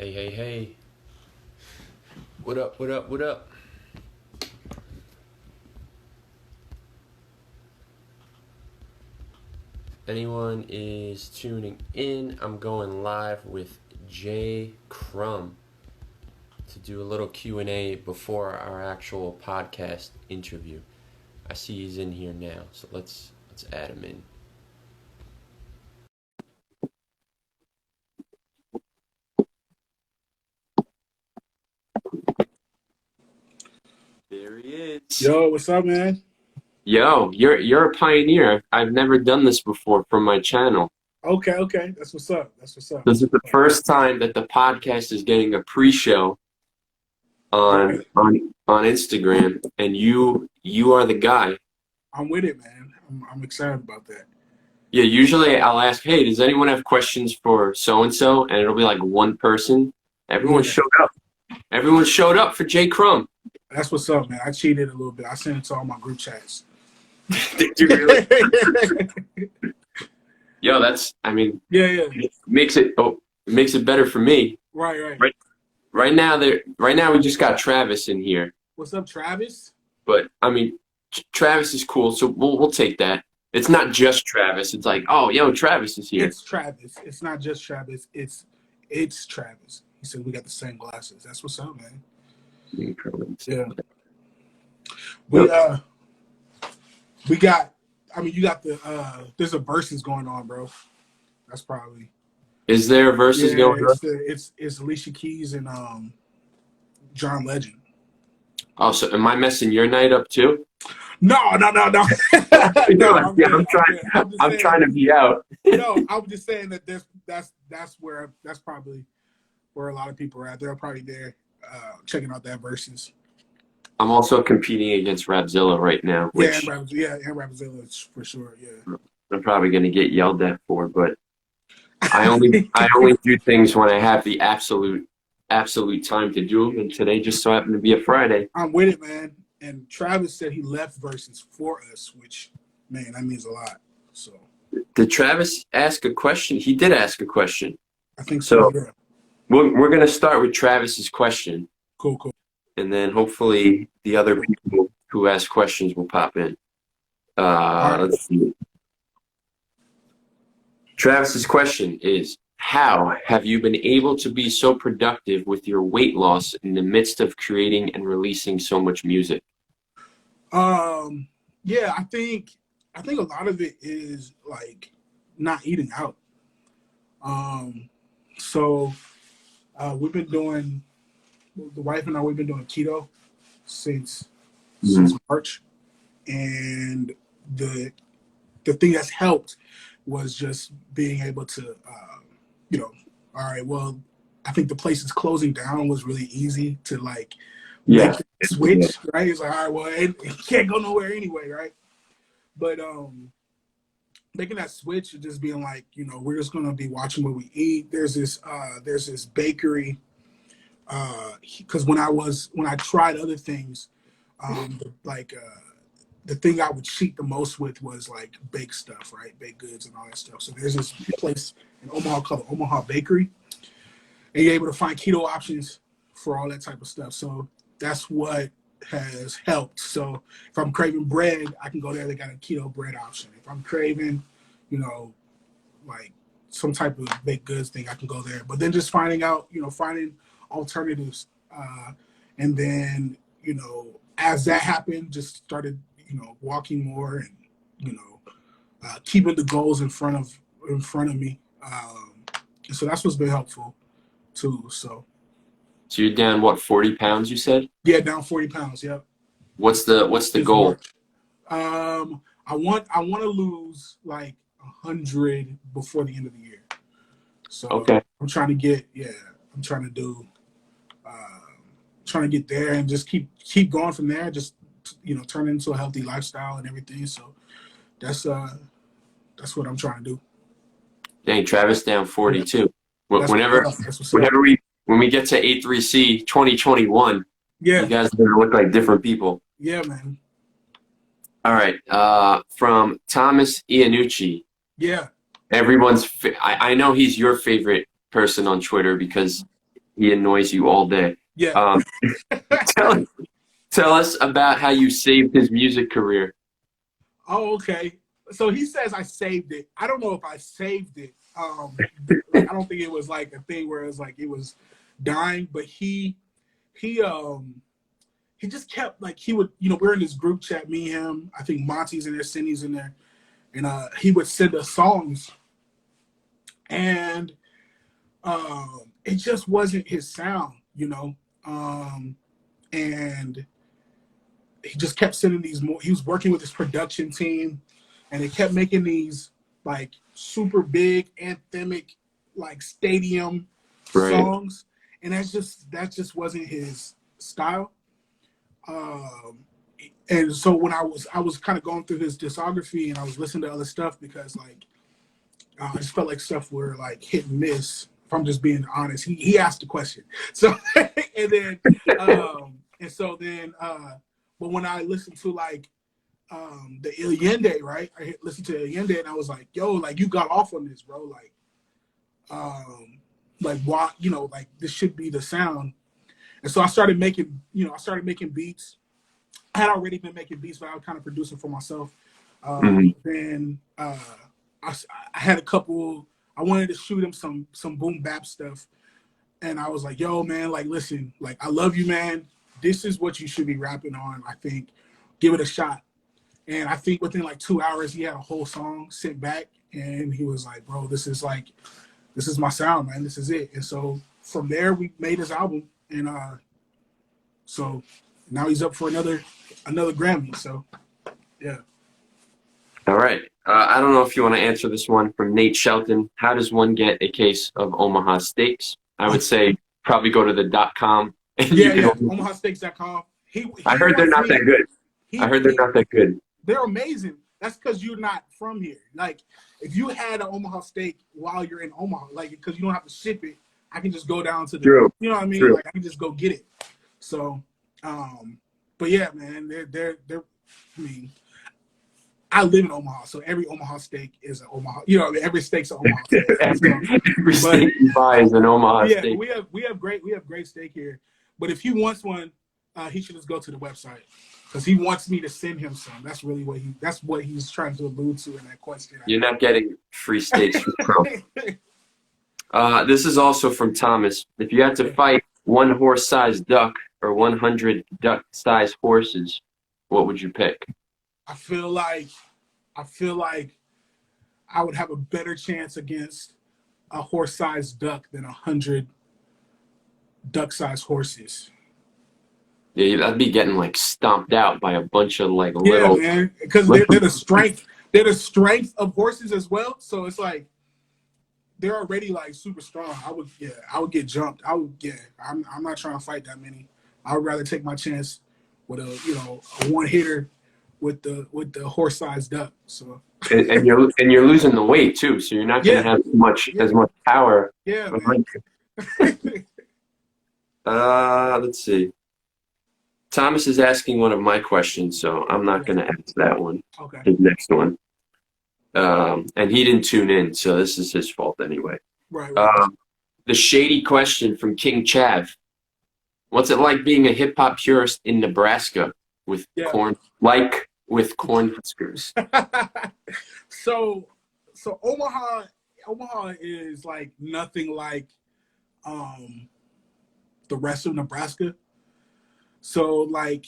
Hey, hey, hey. What up, what up, what up? Anyone is tuning in, I'm going live with Crum to do a little Q&A before our actual podcast interview. I see he's in here now, so let's add him in. There he is. Yo, what's up, man? Yo, you're a pioneer. I've never done this before from my channel. Okay, that's what's up. That's what's up. This is the first time that the podcast is getting a pre-show on Okay, on Instagram, and you are the guy. I'm with it, man. I'm excited about that. Yeah, usually I'll ask, hey, does anyone have questions for so and so? And it'll be like one person. Everyone Yeah, showed up. Everyone showed up for J. Crum. that's what's up, man. I cheated a little bit. I sent it to all my group chats. Did you really? Yo, I mean, Yeah. it makes it better for me. Right. Right now we just got Travis in here, What's up, Travis? but I mean, Travis is cool, so we'll take that. It's not just Travis. It's like, oh, yo, Travis is here. It's Travis. It's not just Travis. It's Travis. He said we got the same glasses. That's what's up, man. Yeah. We got. I mean, you got the. There's a versus going on, bro. That's probably. Is there verses going on? It's Alicia Keys and John Legend. Oh, so am I messing your night up too? No. No, I'm trying to be out. No, I'm just saying that that's probably where a lot of people are at. They're probably there checking out that versus. I'm also competing against Rapzilla right now, which And Rapzilla for sure. Yeah. I'm probably going to get yelled at for, but I only do things when I have the absolute time to do them, and today just so happened to be a Friday. I'm with it, man. And Travis said he left versus for us, which, man, that means a lot. So Did Travis ask a question? He did ask a question. I think so. Yeah. We're going to start with Travis's question. Cool. And then hopefully the other people who ask questions will pop in. Let's see. Travis's question is, how have you been able to be so productive with your weight loss in the midst of creating and releasing so much music? Yeah, I think a lot of it is like not eating out. So we've been doing the wife and I. We've been doing keto since March, and the thing that's helped was just being able to, all right, well, I think the place is closing down was really easy to like make the switch, right? It's like, all right, well, it can't go nowhere anyway, right? But making that switch and just being like, we're just gonna be watching what we eat. There's this bakery, because when I tried other things, the thing I would cheat the most with was like baked stuff, right? Baked goods and all that stuff. So there's this place in Omaha called the Omaha Bakery, and you're able to find keto options for all that type of stuff. So that's what has helped. So if I'm craving bread, I can go there. They got a keto bread option. If I'm craving, like some type of baked goods thing, I can go there. But then just finding alternatives. And then, as that happened, just started, walking more and, keeping the goals in front of me. And so that's what's been helpful too. So you're down, what, 40 pounds, you said? Yeah, down 40 pounds. Yep. What's the goal? I want to lose like 100 before the end of the year. So okay. I'm trying to get there and just keep going from there. Just turn it into a healthy lifestyle and everything. So that's what I'm trying to do. Dang, Travis down 42. Whenever we get to A3C 2021, yeah, you guys are gonna look like different people. Yeah, man. All right. From Thomas Iannucci. Yeah. I know he's your favorite person on Twitter because he annoys you all day. Yeah. Tell, tell us about how you saved his music career. Oh, okay. So he says I saved it. I don't know if I saved it. Like I don't think it was like a thing where it was like it was dying, but he he just kept like he would, we're in this group chat, me, him, I think Monty's in there, Cindy's in there, and he would send us songs, and it just wasn't his sound. And he just kept sending these more. He was working with his production team, and they kept making these like super big anthemic, like stadium Right. songs, and that just wasn't his style. And so when I was kind of going through his discography and I was listening to other stuff because like I just felt like stuff were like hit and miss. If I'm just being honest, he asked the question. So and then and so then but when I listened to like the Illende, right? I listened to Illende and I was like, yo, like you got off on this, bro. Like why, like this should be the sound. And so I started making beats. I had already been making beats, but I was kind of producing for myself. Then I had a couple. I wanted to shoot him some boom bap stuff, and I was like, "Yo, man, like, listen, like, I love you, man. This is what you should be rapping on. I think, give it a shot." And I think within like 2 hours, he had a whole song sent back, and he was like, "Bro, this is my sound, man. This is it." And so from there, we made his album, and so now he's up for another Grammy. So yeah. All right. I don't know if you want to answer this one from Nate Shelton. How does one get a case of Omaha Steaks? I would say probably go to the .com. And Yeah. OmahaSteaks.com. I heard they're not that good. I heard they're not that good. They're amazing. That's because you're not from here. Like, if you had an Omaha steak while you're in Omaha, like, because you don't have to ship it, I can just go down to the, True. you know what I mean? True. Like, I can just go get it. So, but yeah, man, they're. I mean, I live in Omaha, so every Omaha steak is an Omaha. You know, every steak's an Omaha steak. Every steak you buy is an Omaha steak. Yeah, we have great steak here. But if he wants one, he should just go to the website because he wants me to send him some. That's really what he's trying to allude to in that question. You're not getting free steaks from Crum. This is also from Thomas. If you had to fight one horse-sized duck or 100 duck-sized horses, what would you pick? I feel like I would have a better chance against a horse-sized duck than 100 duck-sized horses. Yeah, I'd be getting like stomped out by a bunch of like little. Yeah, man, because they're the strength. They're the strength of horses as well. So it's like they're already like super strong. I would get jumped. I'm not trying to fight that many. I would rather take my chance with a one hitter with the horse-sized duck. So and you're losing the weight too, so you're not going to have as much power. Yeah, man. Let's see. Thomas is asking one of my questions, so I'm not going to answer that one. Okay. His next one. And he didn't tune in, so this is his fault anyway. Right. The shady question from King Chav. What's it like being a hip-hop purist in Nebraska with corn huskers? So Omaha is like nothing like the rest of Nebraska. So like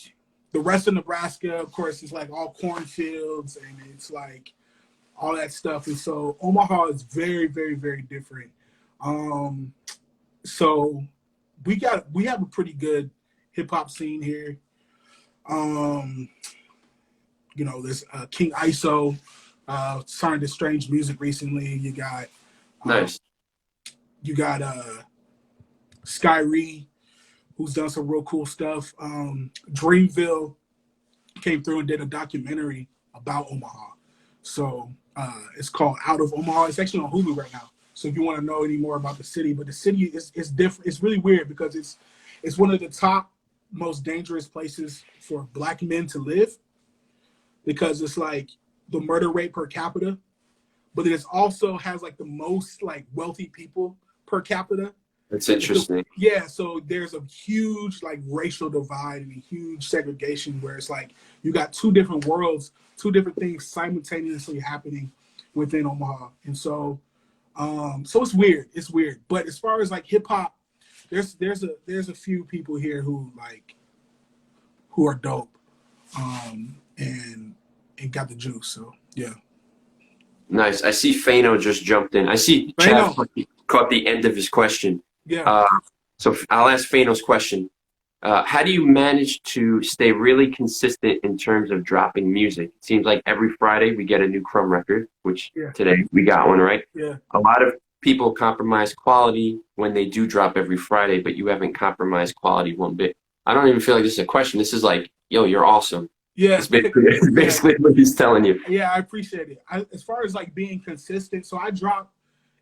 the rest of Nebraska, of course, is like all cornfields and it's like all that stuff. And so Omaha is very, very, very different. So we have a pretty good hip hop scene here. There's King ISO signed to Strange Music recently. You got nice. You got Skyree, who's done some real cool stuff. Dreamville came through and did a documentary about Omaha. So it's called Out of Omaha. It's actually on Hulu right now. So if you want to know any more about the city, but the city is different. It's really weird because it's one of the top most dangerous places for Black men to live because it's like the murder rate per capita, but it also has like the most like wealthy people per capita. That's interesting. Yeah, so there's a huge like racial divide and a huge segregation where it's like you got two different worlds, two different things simultaneously happening within Omaha. And so so it's weird. It's weird. But as far as like hip hop, there's a few people here who are dope. And got the juice. So yeah. Nice. I see Fano just jumped in. I see Chav caught the end of his question. Yeah. So I'll ask Fano's question. How do you manage to stay really consistent in terms of dropping music? It seems like every Friday we get a new Crum record, which today we got one, right? Yeah. A lot of people compromise quality when they do drop every Friday, but you haven't compromised quality one bit. I don't even feel like this is a question. This is like, yo, you're awesome. Yeah. It's basically what he's telling you. Yeah, I appreciate it. As far as like being consistent, so I drop,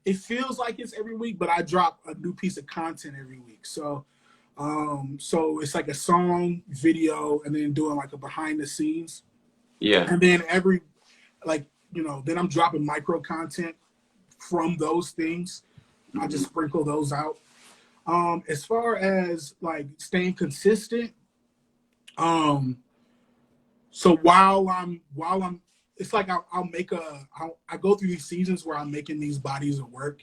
it feels like it's every week, but I drop a new piece of content every week. So so it's like a song, video, and then doing like a behind the scenes. Yeah. And then then I'm dropping micro content from those things. I just sprinkle those out. As far as like staying consistent, so while I'm, it's like I go through these seasons where I'm making these bodies of work.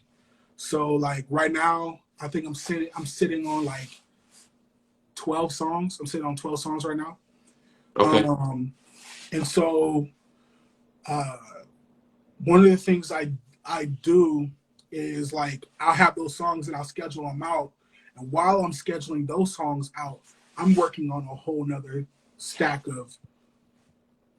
So like right now, I think I'm sitting on like 12 songs. I'm sitting on 12 songs right now. Okay. And so one of the things I do is like I'll have those songs and I'll schedule them out. And while I'm scheduling those songs out, I'm working on a whole nother stack of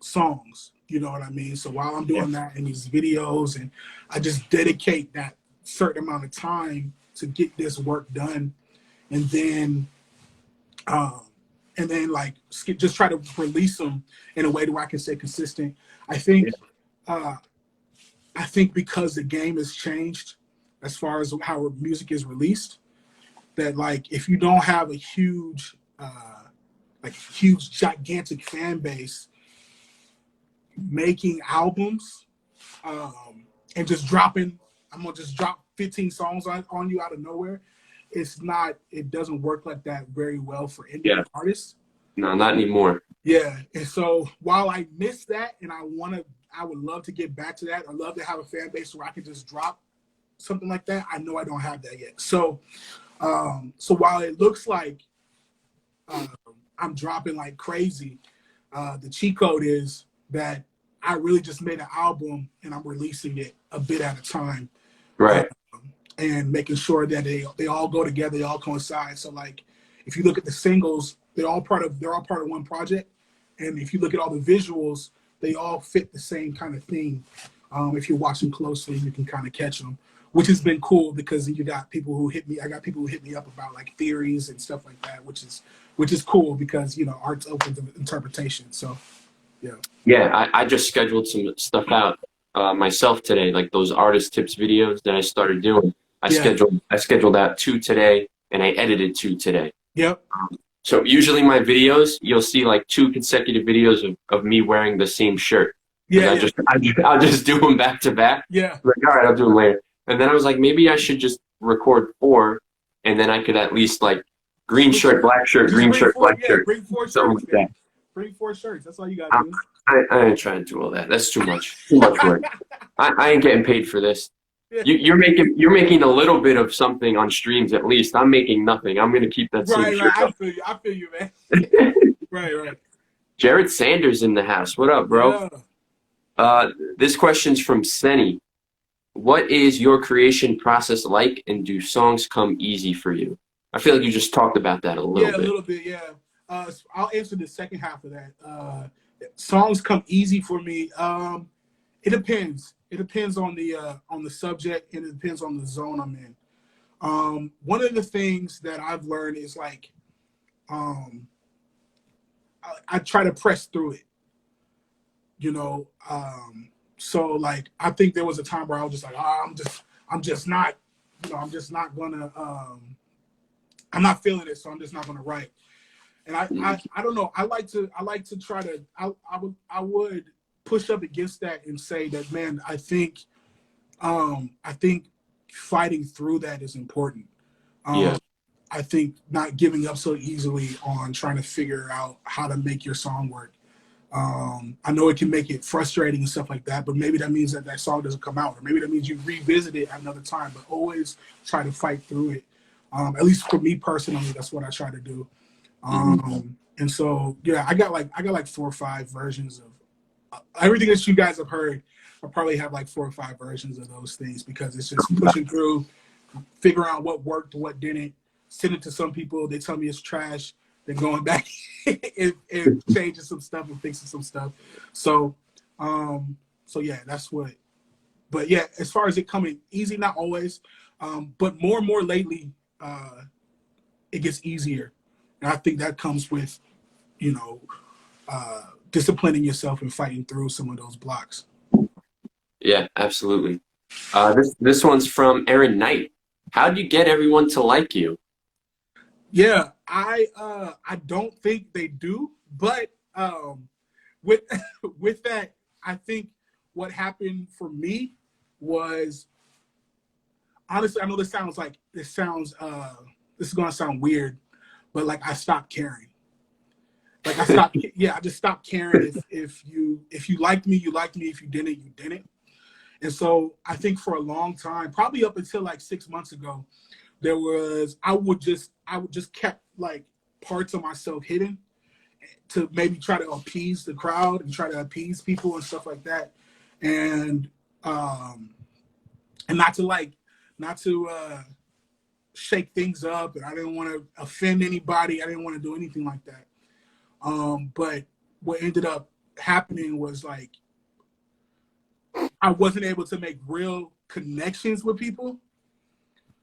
songs. You know what I mean? So while I'm doing that in these videos, and I just dedicate that certain amount of time to get this work done, and then like just try to release them in a way where I can stay consistent. I think because the game has changed as far as how music is released, that like if you don't have a huge gigantic fan base, making albums and just dropping, I'm gonna just drop 15 songs on you out of nowhere. It doesn't work like that very well for indie artists. No, not anymore. Yeah. And so while I miss that and I would love to get back to that, I love to have a fan base where I can just drop something like that. I know I don't have that yet. So so while it looks like I'm dropping like crazy, the cheat code is that I really just made an album and I'm releasing it a bit at a time. Right. And making sure that they all go together, they all coincide. So like if you look at the singles, they're all part of one project. And if you look at all the visuals, they all fit the same kind of theme. If you're watching closely, you can kind of catch them, which has been cool because you got people who hit me. I got people who hit me up about like theories and stuff like that, which is cool because, you know, art's open to interpretation. So, yeah. Yeah, I just scheduled some stuff out myself today, like those artist tips videos that I started doing. I scheduled out 2 today, and I edited 2 today. Yep. So usually my videos, you'll see like 2 consecutive videos of me wearing the same shirt. Yeah. I'll just do them back to back. Yeah. Like, all right, I'll do them later. And then I was like, maybe I should just record 4, and then I could at least like green shirt, black shirt, green shirt, black shirt. Bring 4 shirts. Something like that. Bring 4 shirts. That's all you got to do. I ain't trying to do all that. That's too much. Too much work. I ain't getting paid for this. You're making a little bit of something on streams at least. I'm making nothing. I'm gonna keep that same shirt up. I feel you, man. Right. Jared Sanders in the house. What up, bro? Yeah. This question's from Senny. What is your creation process like, and do songs come easy for you? I feel like you just talked about that a little bit. Yeah, a little bit, yeah. I'll answer the second half of that. Songs come easy for me. It depends. It depends on the subject, and it depends on the zone I'm in. One of the things that I've learned is like, I try to press through it. You know, so like I think there was a time where I was just like, I'm just not gonna, I'm not feeling it, so I'm just not gonna write. And I don't know. I like to try to. I would push up against that and say that, man, I think fighting through that is important. Yeah. I think not giving up so easily on trying to figure out how to make your song work. I know it can make it frustrating and stuff like that, but maybe that means that that song doesn't come out, or maybe that means you revisit it at another time. But always try to fight through it. At least for me personally, that's what I try to do. And so yeah, I got like 4 or 5 versions of everything that you guys have heard. I probably have like 4 or 5 versions of those things because it's just pushing through, figuring out what worked, what didn't, send it to some people. They tell me it's trash. Then going back and changing some stuff and fixing some stuff. So, so yeah, that's what. But yeah, as far as it coming easy, not always, but more and more lately, it gets easier, and I think that comes with, you know, disciplining yourself and fighting through some of those blocks. Yeah, absolutely. This one's from Aaron Knight. How do you get everyone to like you? Yeah, I don't think they do, but with with that, I think what happened for me was honestly, I know this is gonna sound weird, but like I stopped caring. Like I stopped, yeah, I just stopped caring if you liked me, you liked me. If you didn't, you didn't. And so I think for a long time, probably up until like 6 months ago, there was I would just kept like parts of myself hidden to maybe try to appease the crowd and try to appease people and stuff like that, and um and not to shake things up, and I didn't want to offend anybody. I didn't want to do anything like that. But what ended up happening was like I wasn't able to make real connections with people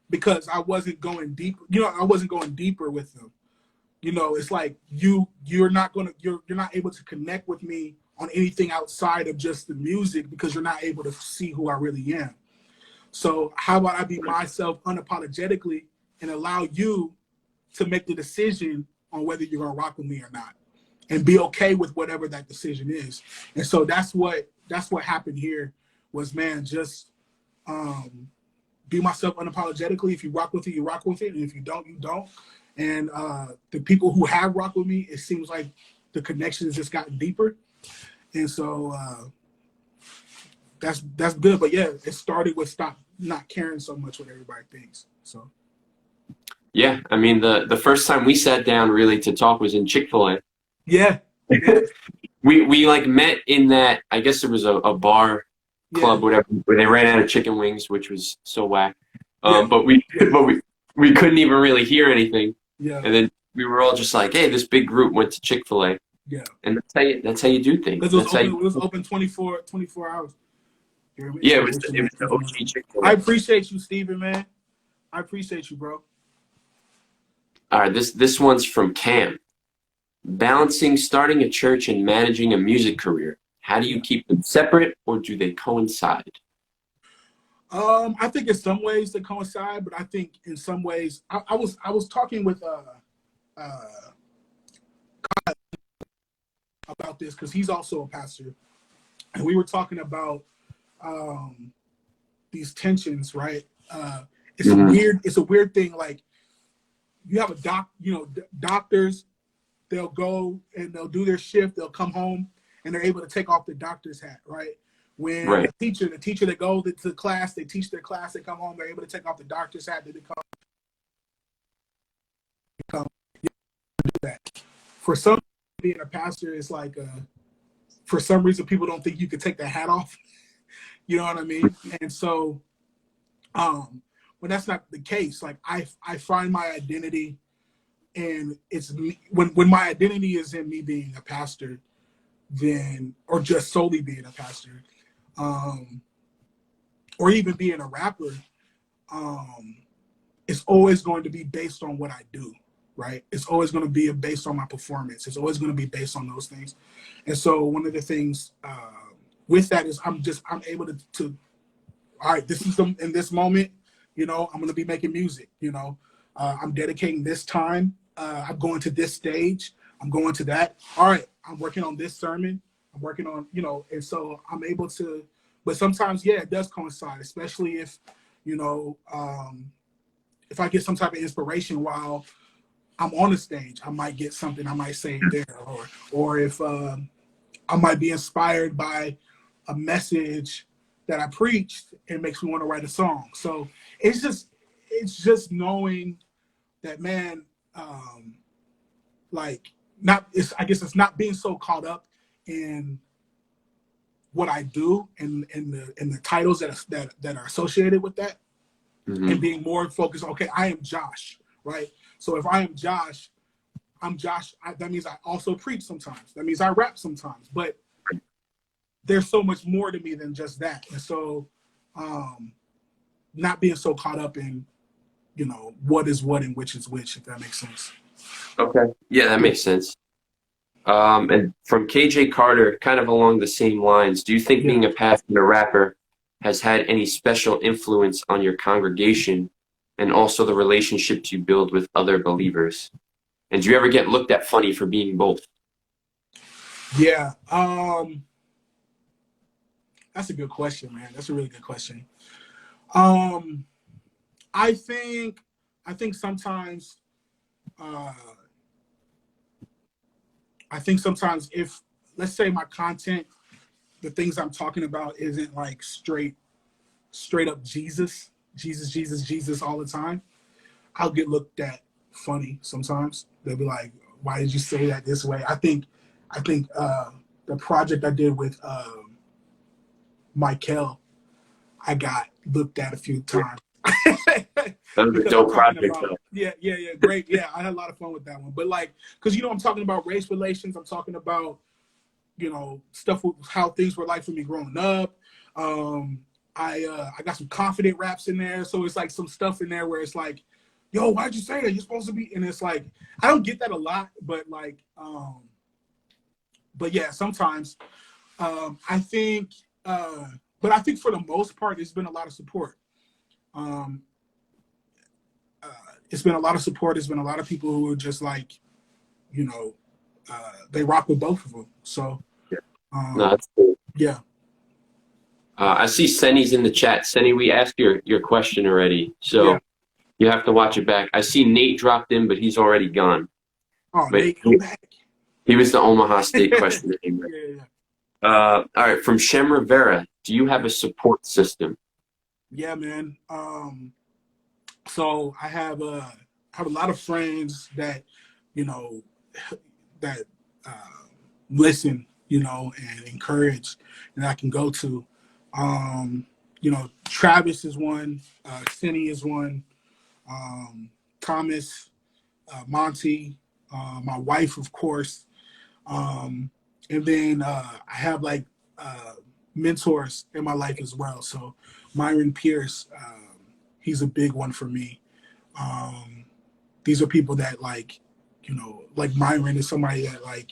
because I wasn't going deep. I wasn't going deeper with them. It's like you're not able to connect with me on anything outside of just the music because you're not able to see who I really am. So how about I be myself unapologetically and allow you to make the decision on whether you're gonna rock with me or not, and be okay with whatever that decision is. And so that's what happened here was, man, just be myself unapologetically. If you rock with it, you rock with it, and if you don't, you don't. And the people who have rocked with me, it seems like the connection has just gotten deeper. And so that's good. But yeah, it started with stop not caring so much what everybody thinks. So Yeah, I mean the first time we sat down really to talk was in Chick-fil-A. yeah, yeah, We like met in that, I guess it was a bar yeah, club, whatever, where they ran out of chicken wings, which was so whack. yeah, But we yeah, but we couldn't even really hear anything. yeah, And then we were all just like, hey, this big group went to Chick-fil-A. yeah. And that's how you do things. Because it was That's how open. you, It was open 24 hours. yeah, it was the OG I Chick-fil-A. appreciate you, Steven, man. I appreciate you, bro. All right, this one's from Cam. Balancing starting a church and managing a music career. How do you keep them separate, or do they coincide? I think in some ways they coincide, but I think in some ways I was talking with uh about this because he's also a pastor, and we were talking about um these tensions, right? It's a Mhm. weird thing. Like you have doctors, they'll go and they'll do their shift, they'll come home and they're able to take off the doctor's hat, right? When Right. the teacher that goes to class, they teach their class, they come home, they're able to take off the doctor's hat, they become that. For some, being a pastor is like, for some reason, people don't think you could take the hat off. You know what I mean? And so, when that's not the case, like I find my identity, and it's me, when my identity is in me being a pastor, then or just solely being a pastor, um, or even being a rapper, um, it's always going to be based on what I do, right? It's always going to be based on my performance. It's always going to be based on those things. And so one of the things with that is I'm able to all right, this is in this moment, I'm going to be making music, I'm dedicating this time. I'm going to this stage. I'm going to that. All right, I'm working on this sermon. I'm working on, and so I'm able to, but sometimes, yeah, it does coincide, especially if, you know, if I get some type of inspiration while I'm on the stage, I might get something I might say there, or if I might be inspired by a message that I preached, it makes me want to write a song. So it's just knowing that, man, like not it's I guess it's not being so caught up in what I do and the titles that are associated with that, and being more focused. Okay, I am Josh, right? So if I am Josh, I'm Josh. That means I also preach sometimes. That means I rap sometimes. But there's so much more to me than just that. And so, not being so caught up in, what is what and which is which, if that makes sense. Okay. Yeah, that makes sense. And from KJ Carter, kind of along the same lines, do you think being a pastor, a rapper, has had any special influence on your congregation and also the relationships you build with other believers? And do you ever get looked at funny for being both? Yeah. That's a good question, man. That's a really good question. I think sometimes if, let's say, my content, the things I'm talking about isn't like straight up Jesus all the time, I'll get looked at funny sometimes. They'll be like, why did you say that this way? I think the project I did with Michael, I got looked at a few times. That was a Because I'm dope talking project, about, though. yeah, great. Yeah, I had a lot of fun with that one. But like, because I'm talking about race relations, I'm talking about, stuff with how things were like for me growing up. I got some confident raps in there, so it's like some stuff in there where it's like, yo, why'd you say that? You're supposed to be, and it's like I don't get that a lot, but like, but yeah, sometimes I think, but I think for the most part, it's been a lot of support. Um, it's been a lot of support. It's been a lot of people who are just like, they rock with both of them. So, No, that's cool. yeah. I see Senny's in the chat. Senny, we asked your question already, so you have to watch it back. I see Nate dropped in, but he's already gone. Oh, But Nate, come back. he was the Omaha State question. Yeah. All right, from Shem Rivera, do you have a support system? Yeah, man. So I have a lot of friends that, that listen, and encourage, and I can go to. Travis is one, Cindy is one, Thomas, Monty, my wife, of course, and then I have like mentors in my life as well. So Myron Pierce, he's a big one for me. These are people that like, like Myron is somebody that like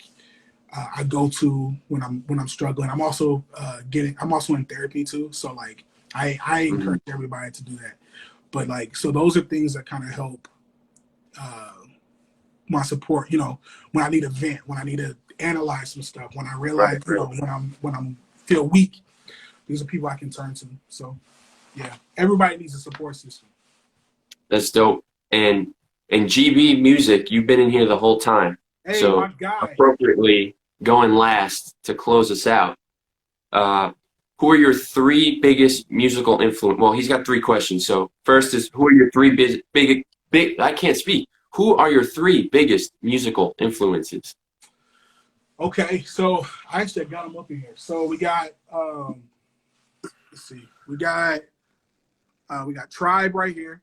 I go to when I'm struggling. I'm also in therapy too. So like I encourage everybody to do that. But like, so those are things that kind of help my support, when I need a vent, when I need to analyze some stuff, when I realize, when I'm feel weak, these are people I can turn to. So yeah, everybody needs a support system. That's dope. And GB Music, you've been in here the whole time. Hey, so my guy. Appropriately going last to close us out. Who are your three biggest musical influence? Well, he's got three questions. So first is, who are your three big I can't speak. Who are your three biggest musical influences? Okay, so I actually got them up in here. So we got let's see. We got Tribe right here.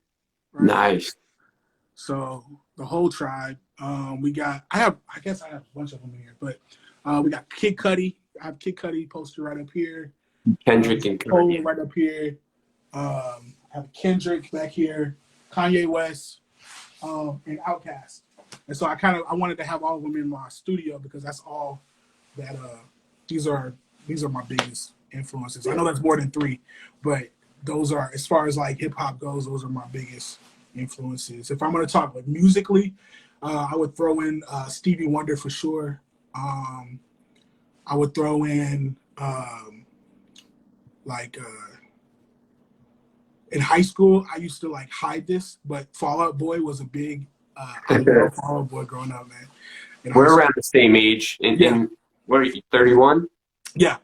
Right? Nice. So the whole Tribe. I guess I have a bunch of them in here, but we got Kid Cudi. I have Kid Cudi poster right up here. Kendrick and Cole right up here. I have Kendrick back here. Kanye West, and Outkast. And so I wanted to have all of them in my studio because that's all that these are my biggest influences. I know that's more than three, but those are, as far as like hip hop goes, those are my biggest influences. If I'm gonna talk like musically, I would throw in Stevie Wonder for sure. I would throw in in high school, I used to like hide this, but Fall Out Boy was a big. I love Fall Out Boy growing up, man. In high We're school. around the same age. Yeah, What are you, 31? yeah,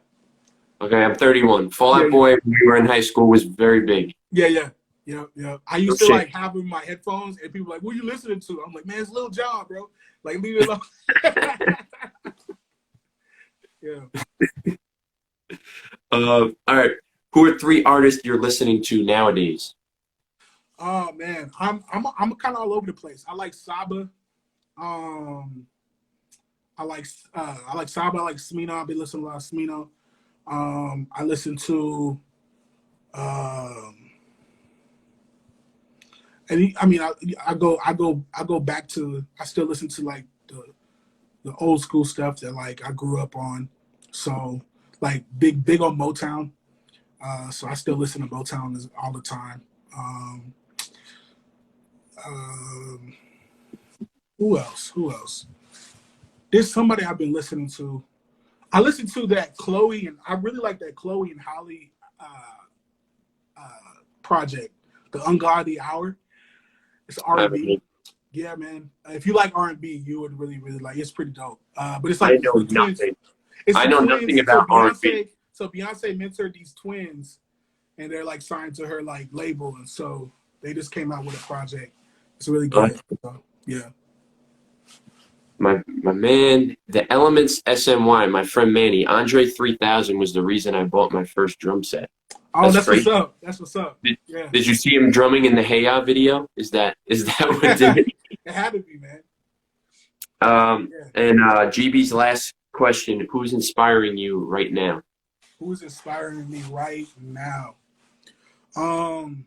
Okay, I'm 31. Fall yeah, Out yeah, Boy, when we were in high school, was very big. yeah, yeah, yeah, yeah. I No used to shit. like have in my headphones, and people were like, "What are you listening to?" I'm like, "Man, it's Lil Jon, bro. Like, leave it alone." Yeah. All right. Who are three artists you're listening to nowadays? Oh man, I'm kind of all over the place. I like Saba. Um, I like Saba. I like Smino. I've been listening to a lot of Smino. I listen to and I mean I go back to I still listen to like the old school stuff that like I grew up on. So like big on Motown. So I still listen to Motown all the time. Um, um, who else? Who else? There's somebody I've been listening to. I listened to that Chloe and I really like that Chloe and Holly project, the Ungodly Hour. It's R&B. Yeah, man. If you like R&B, you would really like. It's pretty dope. But it's I like know the twins. nothing. It's I the know twins. nothing about R&B. So Beyonce mentored these twins, and they're like signed to her like label, and so they just came out with a project. It's really good. So, yeah. My man, the Elements SMY, my friend Manny, Andre 3000 was the reason I bought my first drum set. Oh, That's that's what's crazy. up. That's what's up. Yeah. Did you see him drumming in the Hey Ya video? Is that what did it? It had to be, man. Yeah. And GB's last question: who's inspiring you right now? Who's inspiring me right now? Um,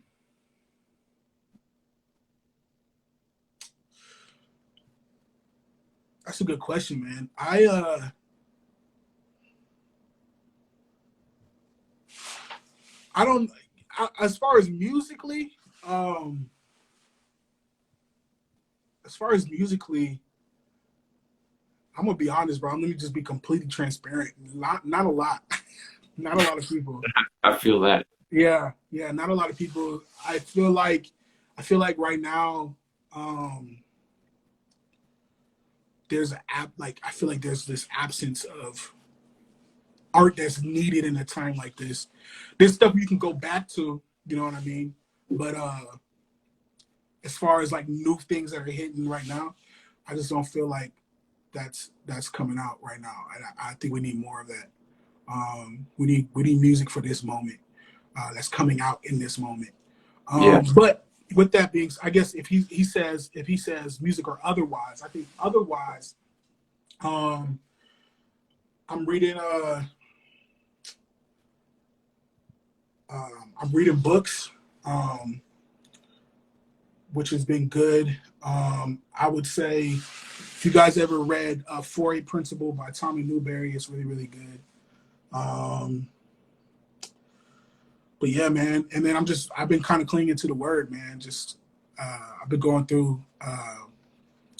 that's a good question, man. I don't as far as musically, um, as far as musically, I'm gonna be honest, bro. Let me just be completely transparent. Not a lot. Not a lot of people. I feel that. Yeah, yeah, not a lot of people. I feel like right now, there's an app like I feel like there's this absence of art that's needed in a time like this. There's stuff you can go back to, you know what I mean? But as far as like new things that are hitting right now, I just don't feel like that's coming out right now. I think we need more of that. We need music for this moment that's coming out in this moment. Yeah. But with that being, I guess if he says music or otherwise, I think otherwise. I'm reading I'm reading books, which has been good. I would say if you guys ever read 4A Principle by Tommy Newberry, it's really good. But yeah, man. And then I've been kind of clinging to the word, man. Just I've been going through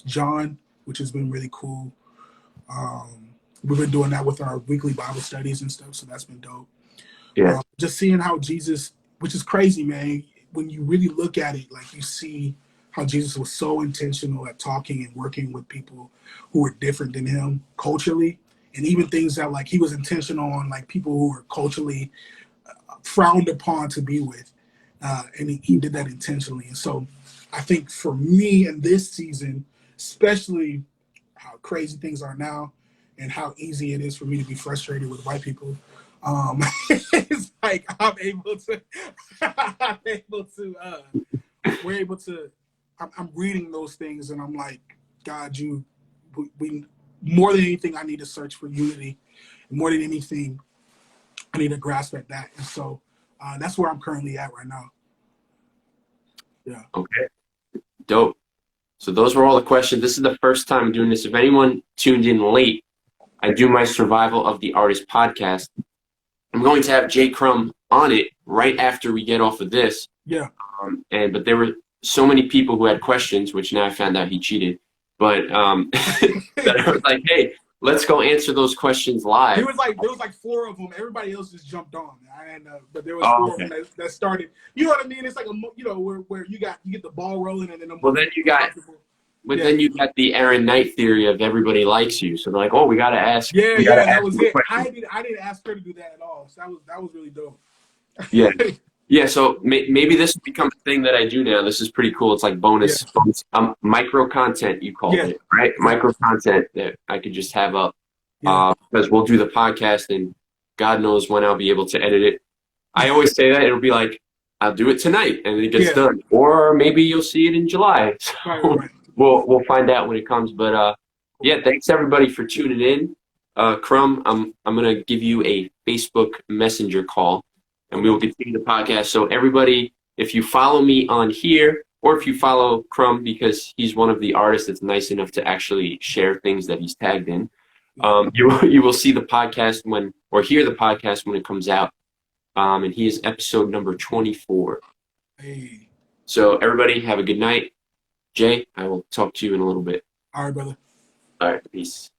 John, which has been really cool. We've been doing that with our weekly Bible studies and stuff, so that's been dope. Yeah. Just seeing how Jesus, which is crazy, man. When you really look at it, like you see how Jesus was so intentional at talking and working with people who were different than him culturally, and even things that like he was intentional on, like people who were culturally frowned upon to be with, and he did that intentionally. And so, I think for me in this season, especially how crazy things are now, and how easy it is for me to be frustrated with white people. It's like I'm able to, we're able to, I'm reading those things and I'm like, God, we more than anything, I need to search for unity. And more than anything, I need to grasp at that. And so that's where I'm currently at right now. Yeah. Okay. Dope. So those were all the questions. This is the first time I'm doing this. If anyone tuned in late, I do my Survival of the Artist podcast. I'm going to have Jay Crum on it right after we get off of this. Yeah. But there were so many people who had questions, which now I found out he cheated. But that I was like, hey, let's go answer those questions live. There was like 4 of them. Everybody else just jumped on, and but there was Oh, 4 okay. of them that started. You know what I mean? It's like where you get the ball rolling, and then Well, then you got. But then you got the Aaron Knight theory of everybody likes you, so they're like, "Oh, we got to ask." Yeah, we yeah, that was you a it. question. I didn't ask her to do that at all. So that was really dope. Yeah, yeah. So maybe this will become a thing that I do now. This is pretty cool. It's like bonus, micro content. You called it, right? Exactly. Micro content that I could just have up because we'll do the podcast, and God knows when I'll be able to edit it. I always say that it'll be like I'll do it tonight, and it gets done, or maybe you'll see it in July. So Right. we'll find out when it comes. But yeah, thanks everybody for tuning in. Crum, I'm gonna give you a Facebook Messenger call, and we will continue the podcast. So everybody, if you follow me on here, or if you follow Crum because he's one of the artists that's nice enough to actually share things that he's tagged in, you will see the podcast or hear the podcast when it comes out. And he is episode number 24. Hey. So everybody have a good night. Jay, I will talk to you in a little bit. All right, brother. All right, peace.